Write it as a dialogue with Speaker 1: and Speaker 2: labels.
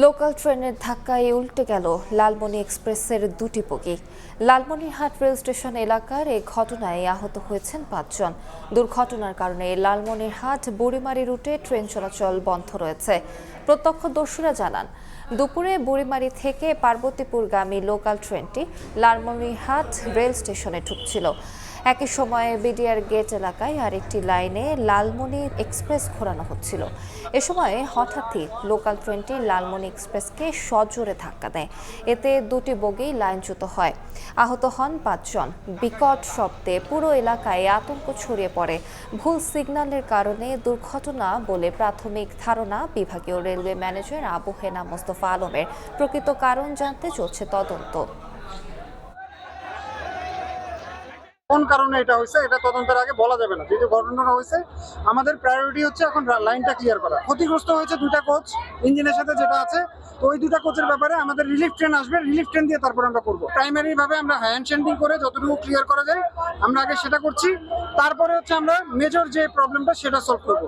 Speaker 1: Local ট্রেনের ধাক্কায় উল্টে গেল লালমনি এক্সপ্রেসের দুটি বগি। লালমনিরহাট রেল স্টেশন এলাকার এই ঘটনায় আহত হয়েছেন ৫ জন। দুর্ঘটনার কারণে লালমনিরহাট বুড়িমারি রুটে ট্রেন চলাচল বন্ধ রয়েছে। প্রত্যক্ষদর্শীরা জানান, দুপুরে বুড়িমারি থেকে পার্বতীপুরগামী লোকাল ট্রেনটি লালমনিরহাট রেল স্টেশনে ঢুকছিল। একই সময়ে বিডিআর গেট এলাকায় আরেকটি লাইনে লালমনি এক্সপ্রেস ঘোরানো হচ্ছিল। এ সময় হঠাৎই লোকাল ট্রেনটি লালমনি এক্সপ্রেসকে সজোরে ধাক্কা দেয়। এতে দুটি বগি লাইনচ্যুত হয়। আহত হন ৫ জন। বিকট শব্দে পুরো এলাকায় আতঙ্ক ছড়িয়ে পড়ে। ভুল সিগন্যালের কারণে দুর্ঘটনা বলে প্রাথমিক ধারণা বিভাগীয় রেলওয়ে ম্যানেজার আবু হেনা মোস্তফা আলমের। প্রকৃত কারণ জানতে চলছে তদন্ত।
Speaker 2: কোন কারণে এটা হয়েছে এটা তদন্তের আগে বলা যাবে না। যেহেতু ঘটনাটা হয়েছে, আমাদের প্রায়োরিটি হচ্ছে এখন লাইনটা ক্লিয়ার করা। ক্ষতিগ্রস্ত হয়েছে দুটা কোচ ইঞ্জিনের সাথে যেটা আছে, তো ওই দুটা কোচের ব্যাপারে আমাদের রিলিফ ট্রেন আসবে, রিলিফ ট্রেন দিয়ে তারপর আমরা করবো। প্রাইমারি ভাবে আমরা হ্যান্ড শেন্ডিং করে যতটুকু ক্লিয়ার করা যায় আমরা আগে সেটা করছি, তারপরে হচ্ছে আমরা মেজর যে প্রবলেমটা সেটা সলভ করবো।